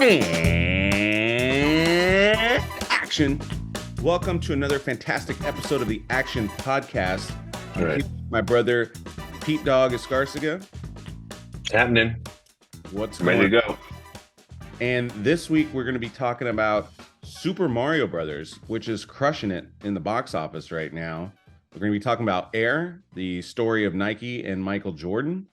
And action. Welcome to another fantastic episode of the Action Podcast. All right. My brother, Pete Dog Escarcega. It's happening. What's ready going to go? And this week we're going to be talking about Super Mario Brothers, which is crushing it in the box office right now. We're going to be talking about Air, the story of Nike and Michael Jordan.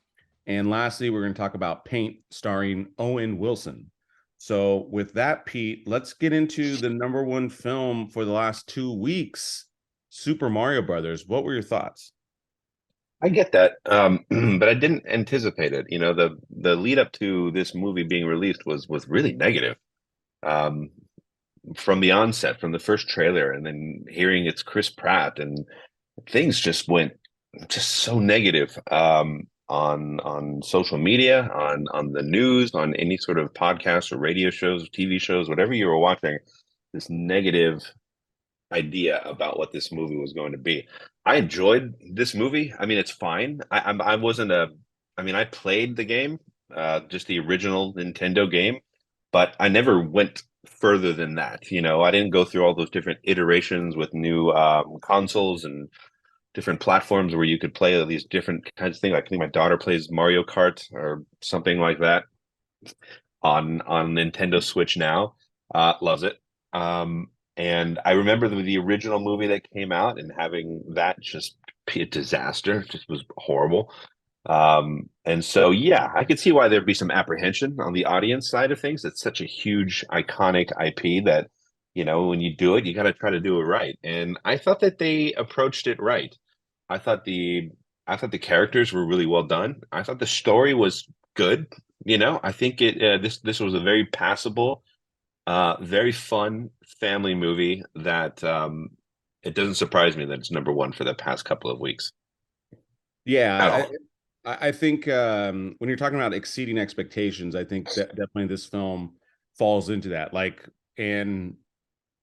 And lastly, we're going to talk about Paint, starring Owen Wilson. So with that, Pete, let's get into the number one film for the last 2 weeks, Super Mario Brothers. What were your thoughts? I get that, but I didn't anticipate it. You know, the lead up to this movie being released was really negative. From the onset, from the first trailer, and then hearing it's Chris Pratt, and things just went just so negative. On social media, on the news, on any sort of podcasts or radio shows, TV shows, whatever you were watching, this negative idea about what this movie was going to be. I enjoyed this movie. I mean, it's fine. I wasn't I mean, I played the game, just the original Nintendo game, but I never went further than that. You know, I didn't go through all those different iterations with new consoles and different platforms where you could play these different kinds of things. Like I think my daughter plays Mario Kart or something like that on Nintendo Switch now. Loves it. And I remember the original movie that came out and having that just be a disaster. It just was horrible. And so, yeah, I could see why there'd be some apprehension on the audience side of things. It's such a huge, iconic IP that, you know, when you do it, you got to try to do it right. And I thought that they approached it right. I thought the characters were really well done. I thought the story was good. You know, I think this was a very passable, very fun family movie that it doesn't surprise me that it's number one for the past couple of weeks. Yeah, I think when you're talking about exceeding expectations, I think that definitely this film falls into that. And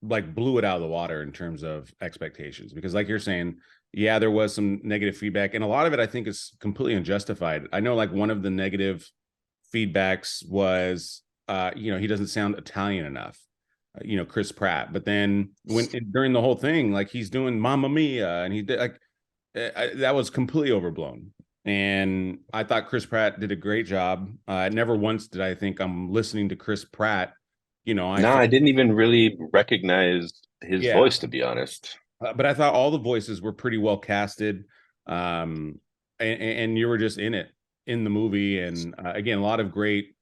blew it out of the water in terms of expectations, because like you're saying, yeah, there was some negative feedback, and a lot of it I think is completely unjustified. I know, like, one of the negative feedbacks was he doesn't sound Italian enough, Chris Pratt. But then during the whole thing, like, he's doing Mamma Mia, and he did, like, that was completely overblown. And I thought Chris Pratt did a great job. Never once did I think I'm listening to Chris Pratt. I didn't even really recognize his voice, to be honest. But I thought all the voices were pretty well casted, and you were just in the movie. And again, a lot of great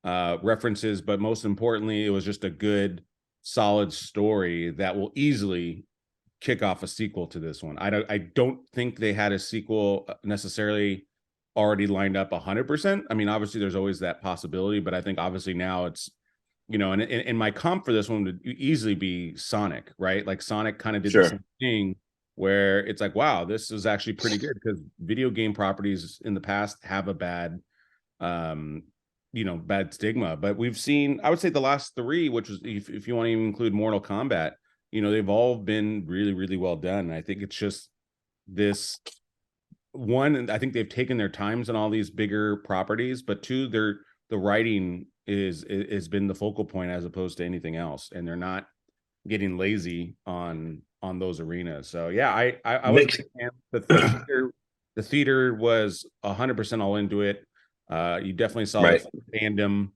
references, but most importantly, it was just a good, solid story that will easily kick off a sequel to this one. I don't think they had a sequel necessarily already lined up 100%. I mean, obviously, there's always that possibility, but I think obviously now it's. And my comp for this one would easily be Sonic, right? Like, Sonic kind of did the same thing, where it's like, wow, this is actually pretty good, because video game properties in the past have a bad, bad stigma. But we've seen, I would say, the last three, which was, if you want to even include Mortal Kombat, they've all been really, really well done. And I think it's just this one, and I think they've taken their times on all these bigger properties, but two, the writing is been the focal point as opposed to anything else, and they're not getting lazy on those arenas. So yeah, I was a big fan. The theater was 100% all into it. You definitely saw the fandom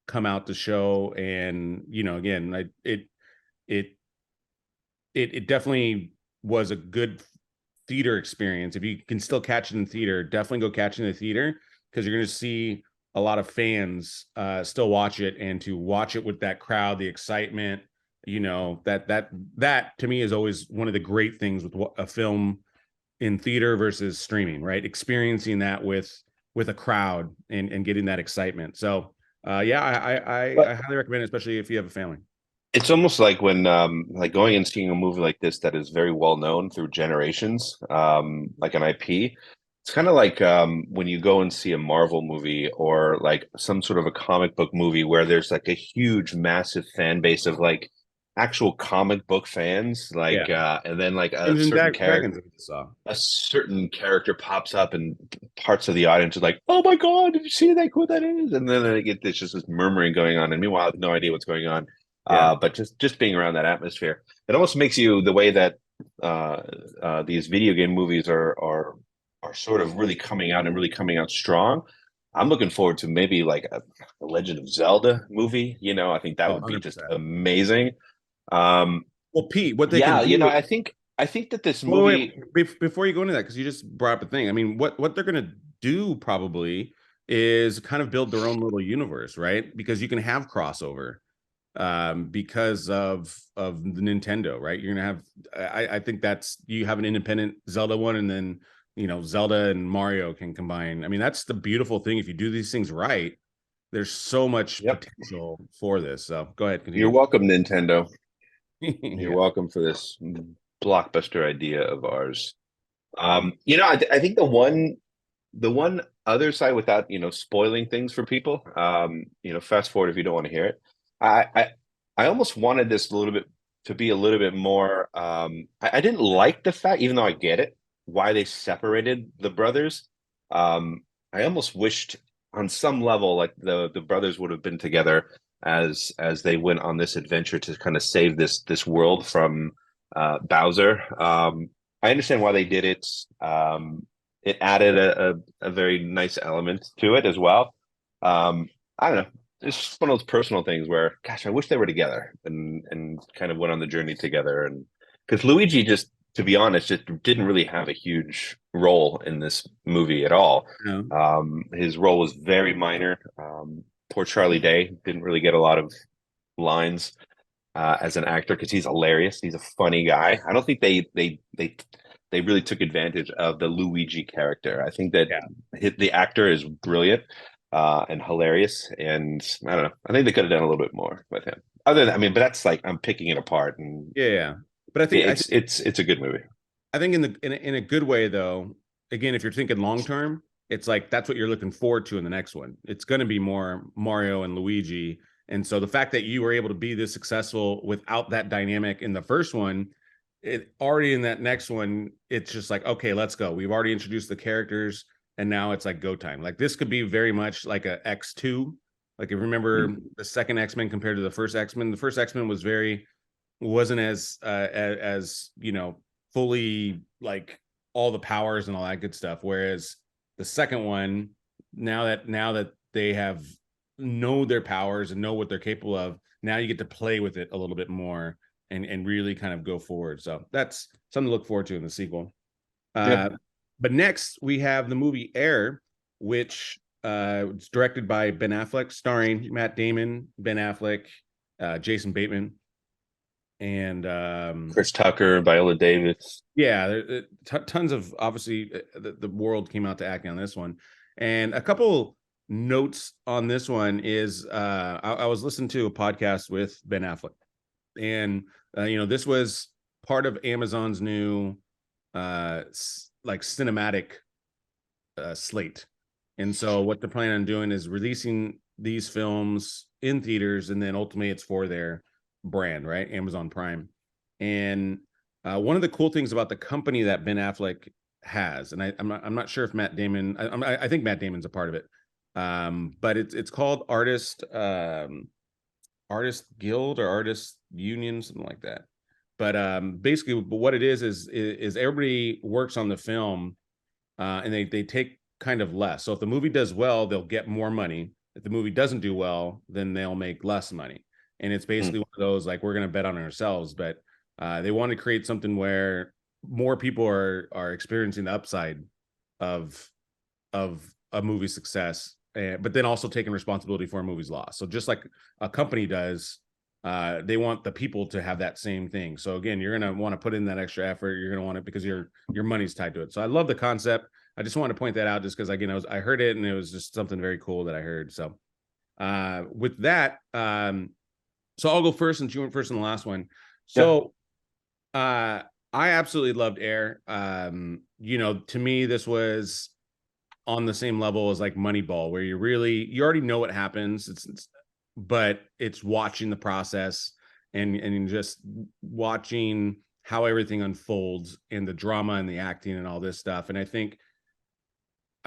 come out to show, and again, it definitely was a good theater experience. If you can still catch it in theater, definitely go catch it in the theater, because you're going to see a lot of fans still watch it, and to watch it with that crowd, the excitement, that to me is always one of the great things with a film in theater versus streaming, right? Experiencing that with a crowd and getting that excitement. So yeah, I highly recommend it, especially if you have a family. It's almost like when like going and seeing a movie like this that is very well known through generations, like an IP. It's kind of like when you go and see a Marvel movie, or like some sort of a comic book movie where there's like a huge, massive fan base of like actual comic book fans, like and then like a certain character pops up and parts of the audience are like, "Oh my God, did you see that? Who that is?" And then they get this just this murmuring going on, and meanwhile, I have no idea what's going on. Yeah. But just being around that atmosphere, it almost makes you the way that these video game movies are sort of really coming out and really coming out strong. I'm looking forward to maybe like a Legend of Zelda movie. I think that Oh, would be just 100%. amazing. Um, Well, Pete, what they can yeah, do. I think that this Wait, movie, before you go into that, because you just brought up a thing. I mean, what they're gonna do probably is kind of build their own little universe, right? Because you can have crossover, because of the Nintendo, right? You're gonna have. I think that's you have an independent Zelda one, and then Zelda and Mario can combine. I mean, that's the beautiful thing. If you do these things right, there's so much yep, potential for this. So go ahead, you're continue. welcome, Nintendo. You're Yeah. welcome for this blockbuster idea of ours. I think the one other side, without spoiling things for people, fast forward if you don't want to hear it. I almost wanted this a little bit to be a little bit more. I didn't like the fact, even though I get it, why they separated the brothers. I almost wished on some level like the brothers would have been together as they went on this adventure to kind of save this world from Bowser. I understand why they did it. It added a very nice element to it as well. I don't know. It's just one of those personal things where, gosh, I wish they were together and kind of went on the journey together. And because Luigi, just to be honest, just didn't really have a huge role in this movie at all. No. His role was very minor. Poor Charlie Day didn't really get a lot of lines as an actor because he's hilarious. He's a funny guy. I don't think they really took advantage of the Luigi character. I think that Yeah. the actor is brilliant and hilarious, and I don't know. I think they could have done a little bit more with him. Other than, I mean, but that's like I'm picking it apart, and Yeah. Yeah. But it's a good movie. I think in a good way though. Again, if you're thinking long term, it's like that's what you're looking forward to in the next one. It's going to be more Mario and Luigi, and so the fact that you were able to be this successful without that dynamic in the first one, it already in that next one, it's just like okay, let's go. We've already introduced the characters, and now it's like go time. Like this could be very much like a X2. Like if you remember the second X-Men compared to the first X-Men, the first X-Men wasn't as fully like all the powers and all that good stuff, whereas the second one, now that they have know their powers and know what they're capable of, now you get to play with it a little bit more and really kind of go forward. So that's something to look forward to in the sequel. Yeah. But next we have the movie Air, which it's directed by Ben Affleck, starring Matt Damon, Ben Affleck, Jason Bateman, and Chris Tucker, Viola Davis. yeah, there, tons of obviously the world came out to acting on this one, and a couple notes on this one is I was listening to a podcast with Ben Affleck, and this was part of Amazon's new like cinematic slate, and so what they're planning on doing is releasing these films in theaters, and then ultimately it's for their brand, right? Amazon Prime. And one of the cool things about the company that Ben Affleck has, and I'm not sure if Matt Damon, I think Matt Damon's a part of it, but it's called Artist Guild or Artist Union, something like that. But basically, what it is everybody works on the film, and they take kind of less. So if the movie does well, they'll get more money. If the movie doesn't do well, then they'll make less money. And it's basically one of those like we're going to bet on ourselves, but they want to create something where more people are experiencing the upside of a movie success, but then also taking responsibility for a movie's loss. So just like a company does, they want the people to have that same thing. So again, you're going to want to put in that extra effort. You're going to want it because your money's tied to it. So I love the concept. I just want to point that out just because again, I heard it and it was just something very cool that I heard. So with that, so I'll go first since you went first in the last one. Yeah. So I absolutely loved Air. To me, this was on the same level as like Moneyball, where you already know what happens. But it's watching the process and just watching how everything unfolds and the drama and the acting and all this stuff. And I think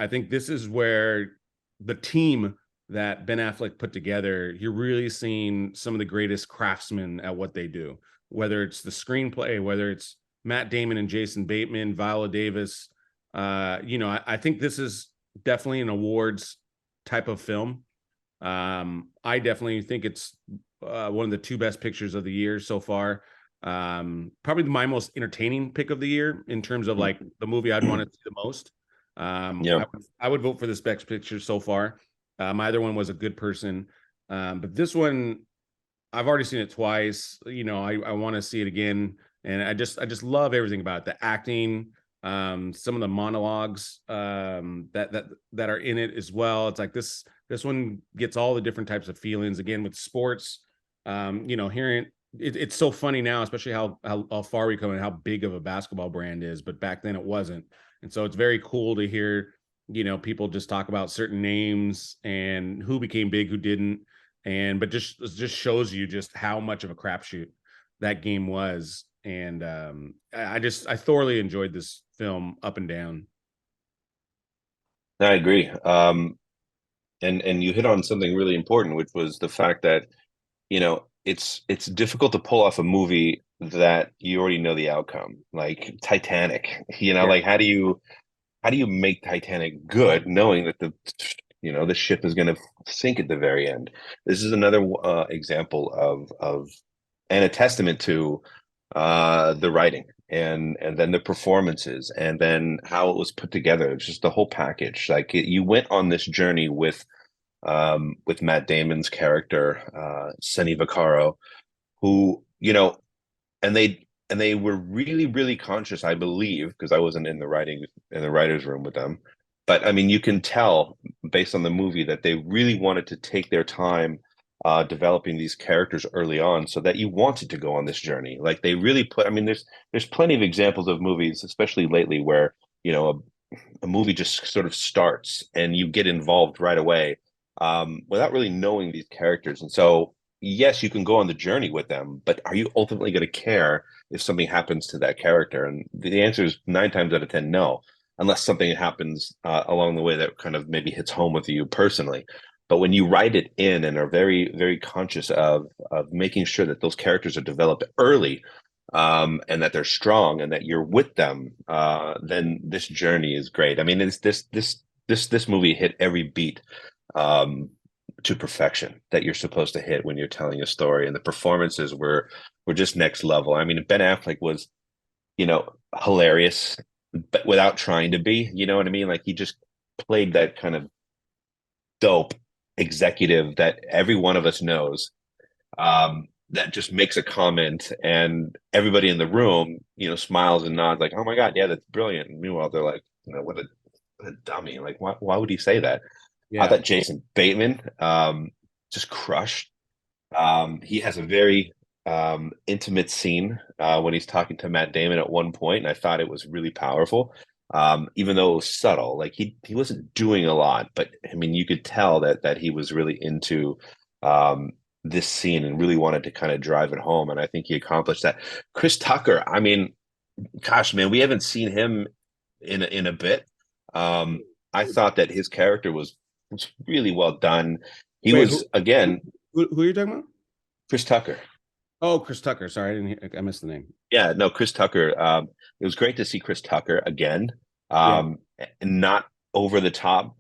I think this is where the team that Ben Affleck put together, you're really seeing some of the greatest craftsmen at what they do, whether it's the screenplay, whether it's Matt Damon and Jason Bateman, Viola Davis. I think this is definitely an awards type of film. I definitely think it's one of the two best pictures of the year so far. Probably my most entertaining pick of the year in terms of like the movie I'd want to see the most. Yeah. I would vote for this best picture so far. My other one was A Good Person, but this one I've already seen it twice. I want to see it again, and I just love everything about it. The acting, some of the monologues that are in it as well. It's like this one gets all the different types of feelings again with sports. Hearing it's so funny now, especially how far we come and how big of a basketball brand is, but back then it wasn't. And so it's very cool to hear, people just talk about certain names and who became big, who didn't. But just shows you just how much of a crapshoot that game was. And I thoroughly enjoyed this film up and down. I agree. And you hit on something really important, which was the fact that, it's difficult to pull off a movie that you already know the outcome, like Titanic. Yeah. Like how do you make Titanic good, knowing that the ship is going to sink at the very end? This is another example of and a testament to the writing and then the performances and then how it was put together. It's just the whole package. Like you went on this journey with Matt Damon's character, Sonny Vaccaro, who and they were really really conscious, I believe, because I wasn't in the writers room with them, but I mean you can tell based on the movie that they really wanted to take their time developing these characters early on so that you wanted to go on this journey. Like they really put, I mean, there's plenty of examples of movies, especially lately, where a movie just sort of starts and you get involved right away without really knowing these characters. And so, yes, you can go on the journey with them, but are you ultimately going to care if something happens to that character? And the answer is 9 times out of 10, no, unless something happens along the way that kind of maybe hits home with you personally. But when you write it in and are very, very conscious of making sure that those characters are developed early, and that they're strong and that you're with them, then this journey is great. I mean, it's this movie hit every beat um, to perfection that you're supposed to hit when you're telling a story, and the performances were just next level. I mean, Ben Affleck was, hilarious, but without trying to be. You know what I mean? Like he just played that kind of dope executive that every one of us knows, that just makes a comment and everybody in the room, smiles and nods like, oh my God, yeah, that's brilliant. And meanwhile, they're like, what a dummy. Like, why would he say that? I Yeah. thought Jason Bateman just crushed. He has a very intimate scene when he's talking to Matt Damon at one point, and I thought it was really powerful. Even though it was subtle, like he wasn't doing a lot, but I mean, you could tell that he was really into this scene and really wanted to kind of drive it home, and I think he accomplished that. Chris Tucker, I mean, gosh, man, we haven't seen him in a bit. I thought that his character was really well done. He Wait, was again who are you talking about? Chris Tucker. Oh, Chris Tucker. Sorry, I missed the name. Yeah, no, Chris Tucker. It was great to see Chris Tucker again. Yeah. Not over the top,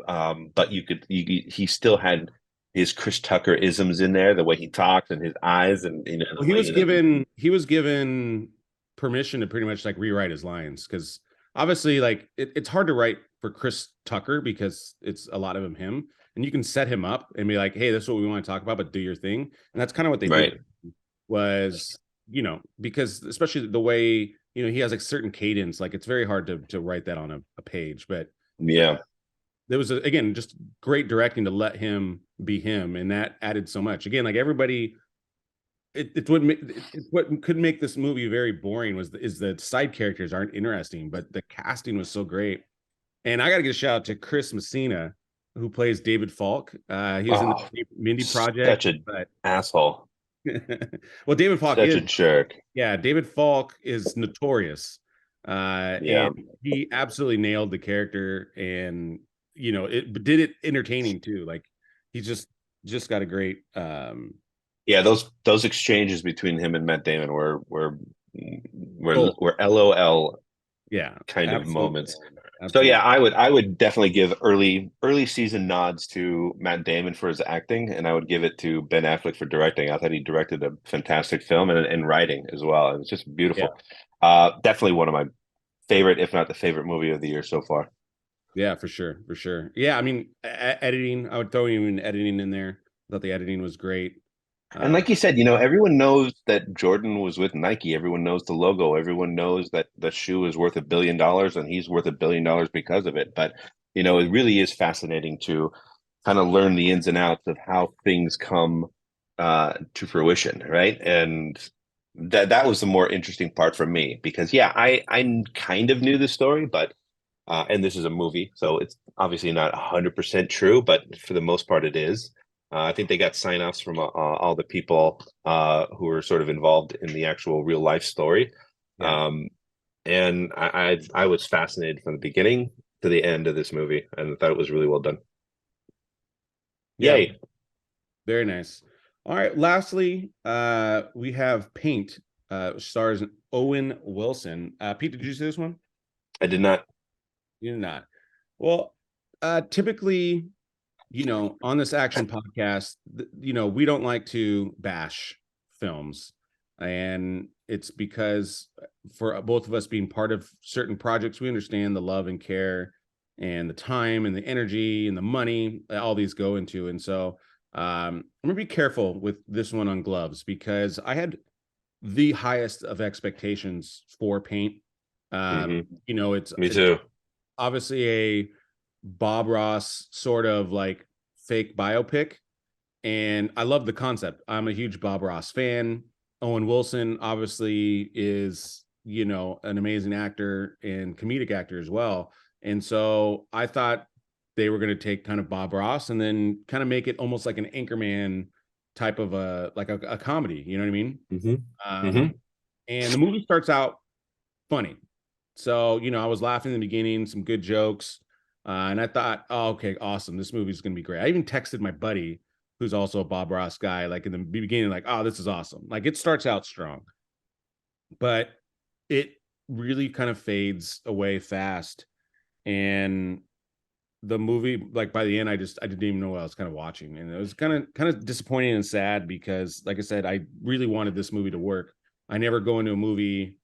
but he still had his Chris Tucker isms in there, the way he talks and his eyes, and Well, the way he was given permission to pretty much like rewrite his lines because obviously like it's hard to write for Chris Tucker because it's a lot of him and you can set him up and be like, hey, this is what we want to talk about, but do your thing. And that's kind of what they right. did was, because especially the way, he has like certain cadence, like it's very hard to write that on a page, but Yeah, there was again just great directing to let him be him, and that added so much. Again, like everybody, it's what could make this movie very boring is the side characters aren't interesting, but the casting was so great. And I got to give a shout out to Chris Messina, who plays David Falk. He was in oh, the Mindy Project, such an but asshole, well, David Falk such is a jerk. yeah, David Falk is notorious, Yeah, and he absolutely nailed the character. And but did it entertaining too. Like he's just got a great Yeah, those exchanges between him and Matt Damon oh were LOL yeah, kind of absolutely. moments. So yeah, Absolutely. I would definitely give early season nods to Matt Damon for his acting, and I would give it to Ben Affleck for directing. I thought he directed a fantastic film and writing as well. It was just Yeah. beautiful. Definitely one of my favorite, if not the favorite movie of the year so far. Yeah, for sure. For sure. Yeah. I mean, editing, I would throw even editing in there. I thought the editing was great. And Uh, like you said, everyone knows that Jordan was with Nike. Everyone knows the logo. Everyone knows that the shoe is worth $1 billion and he's worth $1 billion because of it. But, it really is fascinating to kind of learn the ins and outs of how things come to fruition, right? And that was the more interesting part for me because, yeah, I kind of knew the story, but and this is a movie, so it's obviously not 100% true, but for the most part, it is. I think they got sign-offs from all the people who were sort of involved in the actual real life story. yeah. Um, and I was fascinated from the beginning to the end of this movie, and I thought it was really well done. Yeah. Yay! Very nice. All right. Lastly, we have Paint, stars Owen Wilson. Pete, did you see this one? I did not. You did not. Well, typically, on this action podcast, we don't like to bash films. And it's because for both of us being part of certain projects, we understand the love and care and the time and the energy and the money that all these go into. And so I'm going to be careful with this one on Gloves because I had the highest of expectations for Paint. Hmm. Me It's too. obviously a Bob Ross sort of like fake biopic. And I love the concept. I'm a huge Bob Ross fan. Owen Wilson obviously is, an amazing actor and comedic actor as well. And so I thought they were going to take kind of Bob Ross and then kind of make it almost like an Anchorman type of a comedy. You know what I mean? Hmm. Hmm. Um, and the movie starts out funny. So, I was laughing in the beginning, some good jokes. And I thought, oh, okay, awesome. This movie's going to be great. I even texted my buddy, who's also a Bob Ross guy, like in the beginning, like, oh, this is awesome. Like it starts out strong, but it really kind of fades away fast. And the movie, like by the end, I didn't even know what I was kind of watching. And it was kind of disappointing and sad because, like I said, I really wanted this movie to work. I never go into a movie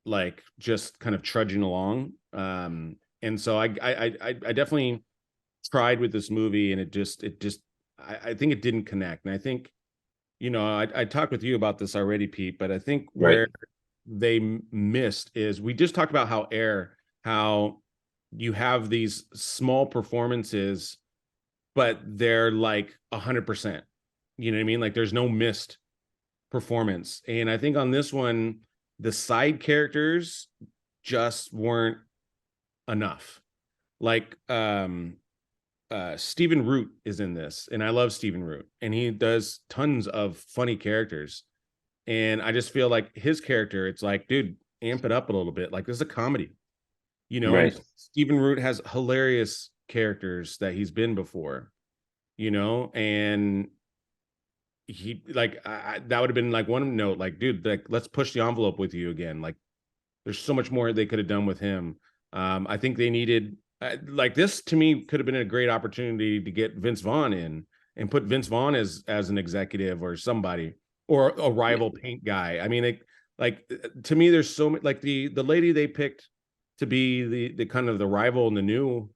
like just kind of trudging along. And so I definitely tried with this movie, and I think it didn't connect. And I think I talked with you about this already, Pete, but I think Right. where they missed is we just talked about how you have these small performances, but they're like 100%. You know what I mean? Like there's no missed performance. And I think on this one, the side characters just weren't enough. Like Stephen Root is in this, and I love Stephen Root, and he does tons of funny characters. And I just feel like his character, it's like, dude, amp it up a little bit. Like this is a comedy, and Right. Stephen Root has hilarious characters that he's been before, and that would have been like one note, like, dude, like let's push the envelope with you again. Like there's so much more they could have done with him. I think they needed like this to me could have been a great opportunity to get Vince Vaughn in and put Vince Vaughn as an executive or somebody or a rival paint guy. I mean, to me, there's so much like the lady they picked to be the kind of the rival in the new.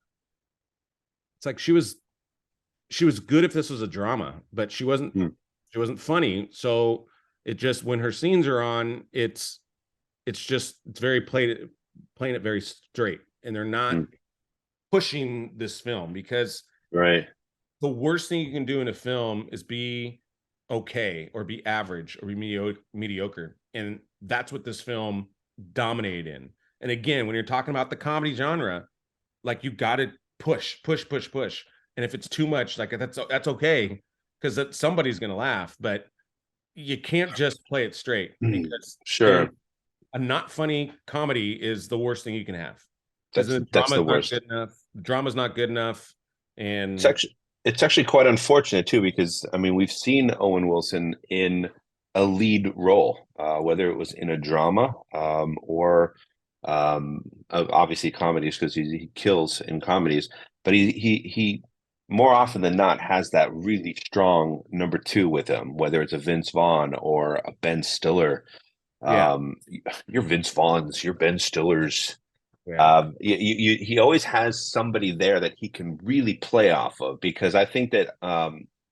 It's like she was good if this was a drama, but Mm. she wasn't funny. So it just when her scenes are on, it's very playing it very straight, and they're not Mm. pushing this film because Right. the worst thing you can do in a film is be okay or be average or be mediocre, and that's what this film dominated in. And again, when you're talking about the comedy genre, like you got to push, push, push, push, and if it's too much, like that's okay because somebody's gonna laugh, but you can't just play it straight Mm. because then Sure. a not funny comedy is the worst thing you can have because That's the that's drama the is not worst. good enough. drama's not good enough. It's And actually it's actually quite unfortunate too, because I mean we've seen Owen Wilson in a lead role, whether it was in a drama or obviously comedies because he kills in comedies, but he more often than not has that really strong number two with him, whether it's a Vince Vaughn or a Ben Stiller. yeah, Um, you're Vince Vaughn's, you're Ben Stiller's. yeah, He always has somebody there that he can really play off of, because I think that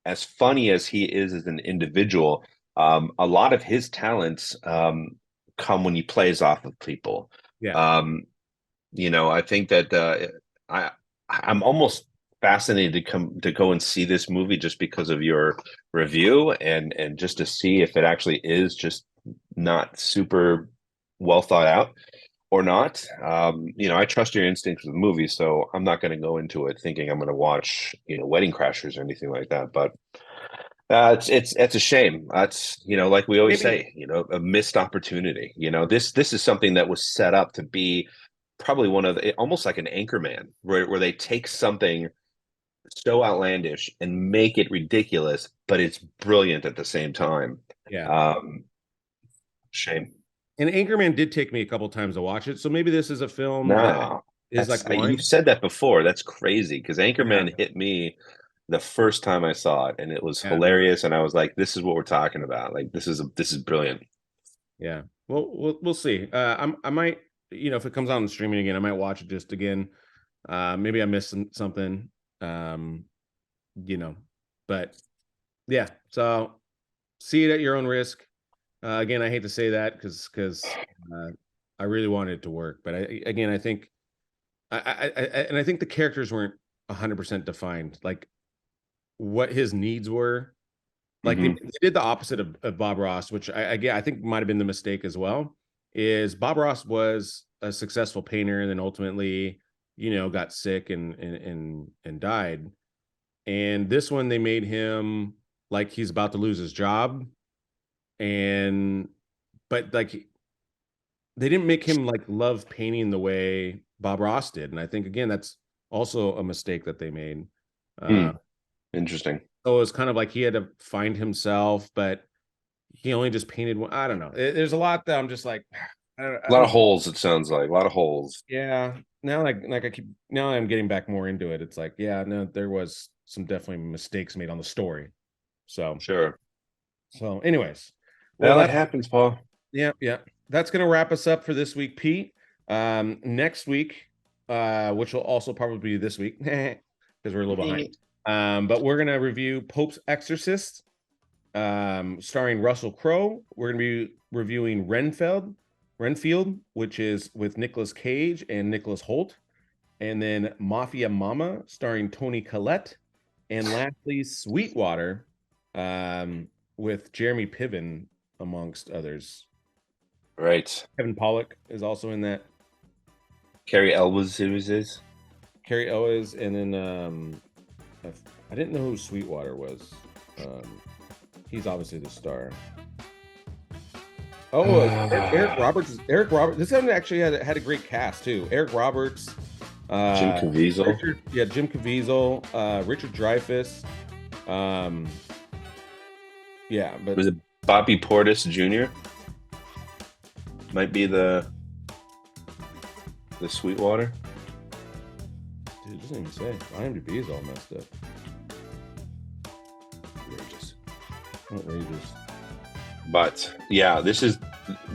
as funny as he is as an individual, a lot of his talents come when he plays off of people. yeah. Um, I think that I I'm almost fascinated to go and see this movie just because of your review, and just to see if it actually is just not super well thought out or not. I trust your instincts with movies, so I'm not going to go into it thinking I'm going to watch, Wedding Crashers or anything like that. But it's a shame. That's like we always Maybe, say, a missed opportunity. This is something that was set up to be probably one of almost like an Anchorman, where they take something so outlandish and make it ridiculous, but it's brilliant at the same time. yeah. Um, Shame. And Anchorman did take me a couple times to watch it, so maybe this is a film that No, is like you've blind. said that before. That's crazy, because Yeah, Anchorman hit me the first time I saw it, and it was yeah, hilarious. And I was like, "This is what we're talking about. Like, this is brilliant." yeah. Well, we'll see. I might, if it comes out on streaming again, I might watch it just again. Maybe I missed something. Um, you know, but yeah. So see it at your own risk. Again, I hate to say that because I really wanted it to work, but I think and I think the characters weren't 100% defined, like what his needs were. Like they Hmm. did the opposite of Bob Ross, which I think might have been the mistake as well. Is Bob Ross was a successful painter and then ultimately, got sick and died. And this one they made him like he's about to lose his job, and but like they didn't make him like love painting the way Bob Ross did. And I think again that's also a mistake that they made. Hmm. Uh, Interesting. so it was kind of like he had to find himself, but he only just painted one. I don't know. There's a lot that I'm just like, A lot of holes. It sounds like a lot of holes. yeah. Now, like I keep now I'm getting back more into it. It's like, yeah, no, there was some definitely mistakes made on the story. So, Sure. anyways, well, Well, it that happens, Paul. yeah, yeah, that's gonna wrap us up for this week, Pete. Next week, which will also probably be this week because we're a little behind. But we're gonna review Pope's Exorcist, starring Russell Crowe. We're going to be reviewing Renfield, which is with Nicolas Cage and Nicholas Hoult, and then Mafia Mama, starring Tony Collette, and lastly Sweetwater, with Jeremy Piven, amongst others. Right. Kevin Pollak is also in that. Carrie Elwes is. Carrie Owens, and then I didn't know who Sweetwater was. He's obviously the star. Oh, Eric Roberts. Eric Roberts. This one actually had a great cast too. Eric Roberts, Jim Caviezel. Jim Caviezel, Richard Dreyfuss. Yeah, but Was it Bobby Portis Jr.? Might be the Sweetwater. dude, it doesn't even say. IMDb is all messed up. Outrageous. But yeah, this is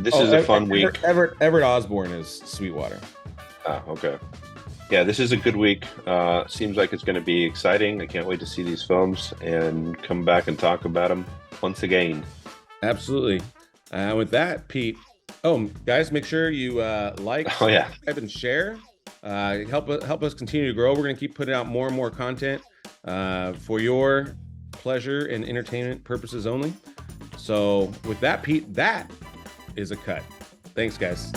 a fun week. Everett Osborne is Sweetwater. Ah, okay. Yeah, this is a good week. Seems like it's going to be exciting. I can't wait to see these films and come back and talk about them once again. Absolutely. With that, Pete. Oh, guys, make sure you like, Oh yeah, subscribe, and share. Help us continue to grow. We're going to keep putting out more and more content for your pleasure and entertainment purposes only. So with that, Pete, that is a cut. Thanks, guys.